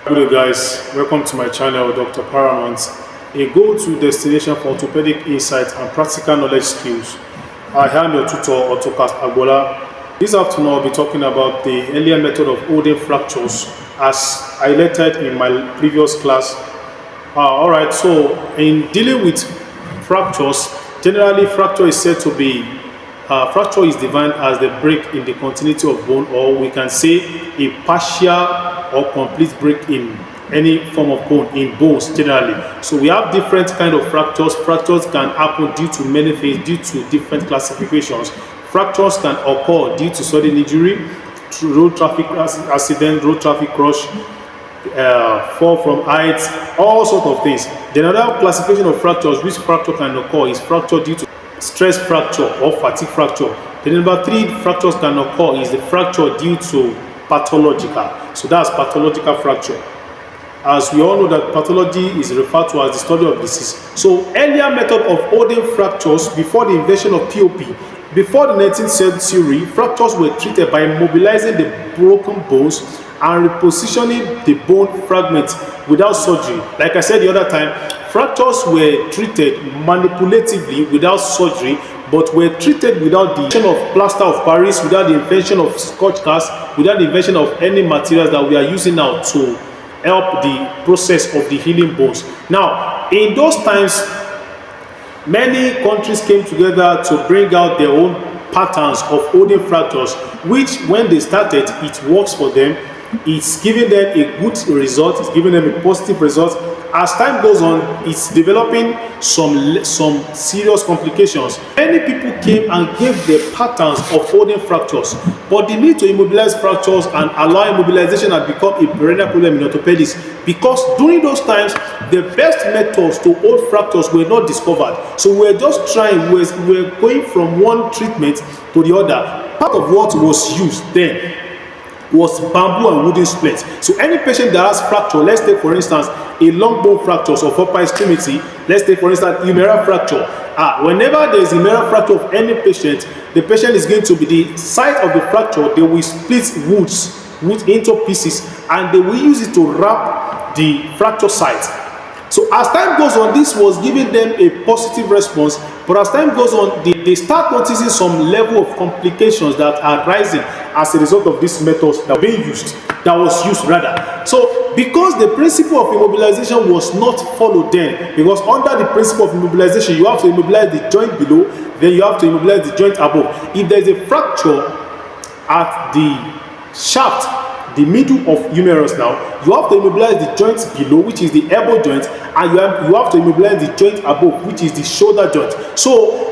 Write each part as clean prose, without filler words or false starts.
Good day, guys. Welcome to my channel, Dr. Paramount, a go-to destination for orthopedic insights and practical knowledge skills. I am your tutor, Autocast Agbola. This afternoon, I'll be talking about the earlier method of holding fractures as highlighted in my previous class. Alright, so in dealing with fractures, generally fracture is said to be fracture is defined as the break in the continuity of bone, or we can say a partial or complete break in any form of bone, in bones generally. So we have different kind of fractures. Fractures can happen due to many things, due to different classifications. Fractures can occur due to sudden injury, road traffic accident, road traffic crash, fall from heights, all sorts of things. The another classification of fractures, which fracture can occur, is fracture due to stress fracture or fatigue fracture. The number 3 fractures can occur is the fracture due to pathological. So that's pathological fracture. As we all know that pathology is referred to as the study of disease. So earlier method of holding fractures before the invention of POP, before the 19th century, fractures were treated by mobilizing the broken bones and repositioning the bone fragments without surgery. Like I said the other time, fractures were treated manipulatively without surgery, but were treated without the invention of plaster of Paris, without the invention of Scotch cast, without the invention of any materials that we are using now to help the process of the healing bones. Now, in those times, many countries came together to bring out their own patterns of holding fractures, which when they started, it works for them. It's giving them a good result, it's giving them a positive result. As time goes on, it's developing some serious complications. Many people came and gave the patterns of holding fractures, but the need to immobilize fractures and allow immobilization had become a perennial problem in orthopedics, because during those times, the best methods to hold fractures were not discovered. So we're just trying, we're going from one treatment to the other. Part of what was used then was bamboo and wooden splint. So any patient that has fracture, let's take for instance a long bone fracture of upper extremity, let's take for instance humeral fracture. Whenever there is a humeral fracture of any patient, the patient is going to be the site of the fracture. They will split wood into pieces and they will use it to wrap the fracture site. So as time goes on, this was giving them a positive response, but as time goes on, they start noticing some level of complications that are rising as a result of these methods that was used rather. So because the principle of immobilization was not followed then, because under the principle of immobilization, you have to immobilize the joint below, then you have to immobilize the joint above. If there is a fracture at the shaft, the middle of humerus now, you have to immobilize the joint below, which is the elbow joint, and you have to immobilize the joint above, which is the shoulder joint. So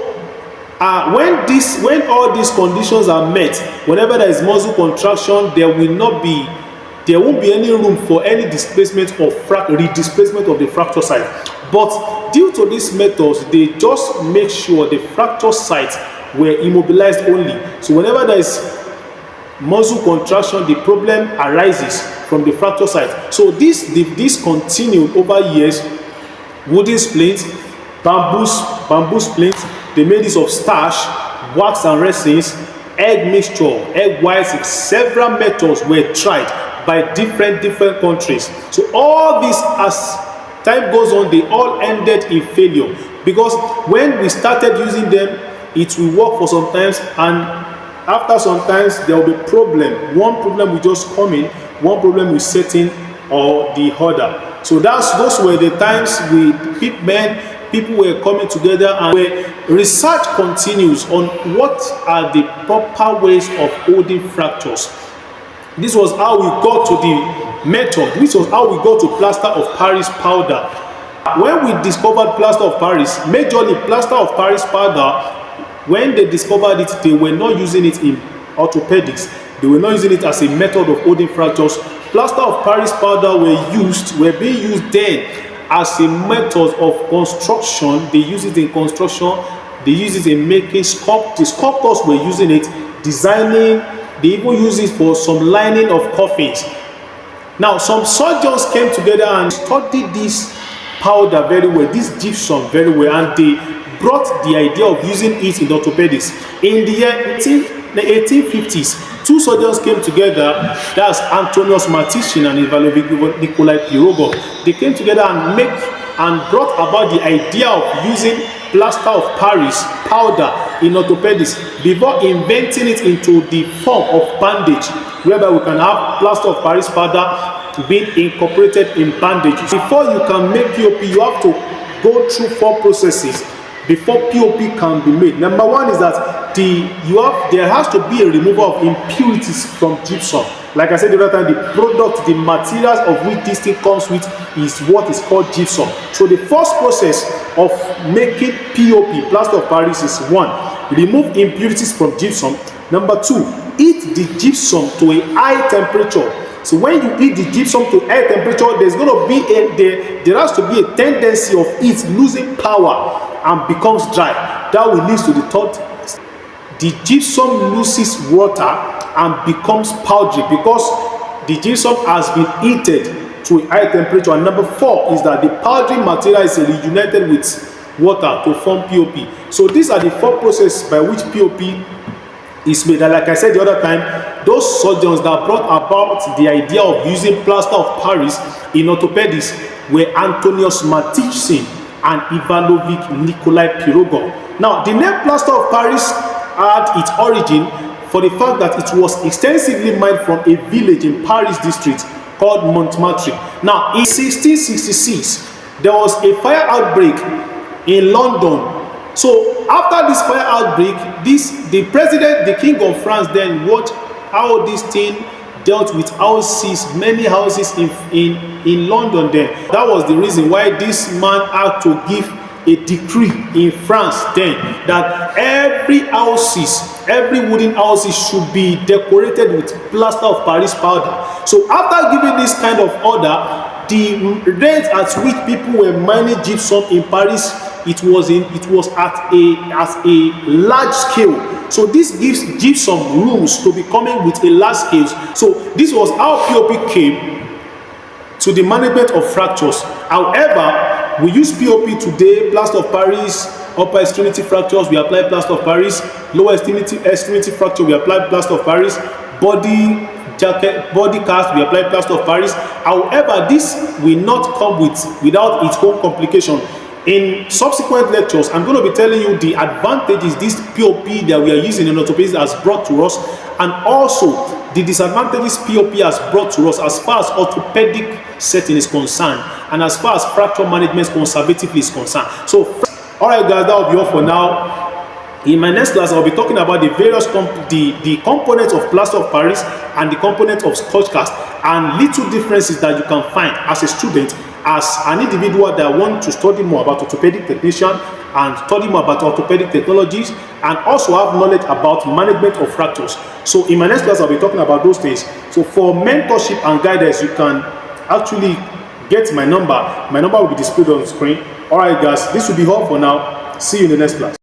when all these conditions are met, whenever there is muscle contraction, there won't be any room for any displacement of redisplacement of the fracture site. But due to these methods, they just make sure the fracture sites were immobilized only. So whenever there is muscle contraction, the problem arises from the fracture site. So this continued over years. Wooden splints, bamboo splints, they made use of starch, wax and resins, egg mixture, egg whites. Several methods were tried by different countries. So all this, as time goes on, they all ended in failure, because when we started using them, it will work for some times, and after some there will be problem. One problem will just come in, one problem will set in, or the other. So those were the times people were coming together, and where research continues on what are the proper ways of holding fractures. This was how we got to the method, which was how we got to plaster of Paris powder. When we discovered plaster of Paris, majorly plaster of Paris powder, when they discovered it, they were not using it in orthopedics. They were not using it as a method of holding fractures. Plaster of Paris powder were being used then as a method of construction. They use it in construction. They use it in making the sculptors were using it, designing. They even use it for some lining of coffins. Now, some surgeons came together and studied this powder very well, this gypsum very well, and they brought the idea of using it in orthopedics. In the year 1850s, Two surgeons came together, that's Antonius Matichin and Nikolai Pirogov. They came together and brought about the idea of using plaster of Paris powder in orthopedics before inventing it into the form of bandage, whereby we can have plaster of Paris powder being incorporated in bandages. Before you can make POP, you have to go through 4 processes before POP can be made. Number 1 is that there has to be a removal of impurities from gypsum. Like I said the other time, the product, the materials of which this thing comes with is what is called gypsum. So the first process of making POP, plaster of Paris, is 1, remove impurities from gypsum. Number 2, heat the gypsum to a high temperature. So when you heat the gypsum to high temperature, there has to be a tendency of it losing power and becomes dry. That will lead to the third. The gypsum loses water and becomes powdery because the gypsum has been heated to a high temperature. And number 4 is that the powdery material is reunited with water to form POP. So these are the 4 processes by which POP is made. And like I said the other time, those surgeons that brought about the idea of using plaster of Paris in orthopedics were Antonius Matichin and Ivanovich Nikolai Pirogov. Now, the name plaster of Paris had its origin for the fact that it was extensively mined from a village in Paris district called Montmartre. Now, in 1666, there was a fire outbreak in London. So after this fire outbreak, the president, the king of France, then watched how this thing dealt with houses, many houses in London then. That was the reason why this man had to give a decree in France then that every wooden houses should be decorated with plaster of Paris powder. So after giving this kind of order, the rate at which people were mining gypsum in Paris, it was at a large scale. So this gives gypsum rooms to be coming with a large scale. So this was how POP came to the management of fractures. However, we use POP today, plaster of Paris, upper extremity fractures, we apply plaster of Paris, lower extremity fracture, we apply plaster of Paris, body cast, we apply plaster of Paris. However, this will not come without its own complication. In subsequent lectures, I'm going to be telling you the advantages this POP that we are using in orthopedics has brought to us, and also the disadvantages POP has brought to us as far as orthopedic setting is concerned, and as far as fracture management conservatively is concerned. So, all right, guys, that will be all for now. In my next class, I'll be talking about the various the components of plaster of Paris and the components of Scotch cast, and little differences that you can find as a student, as an individual that want to study more about orthopedic technician and study more about orthopedic technologies, and also have knowledge about management of fractures. So in my next class, I'll be talking about those things. So for mentorship and guidance, you can actually get my number. My number will be displayed on the screen. All right, guys, this will be all for now. See you in the next class.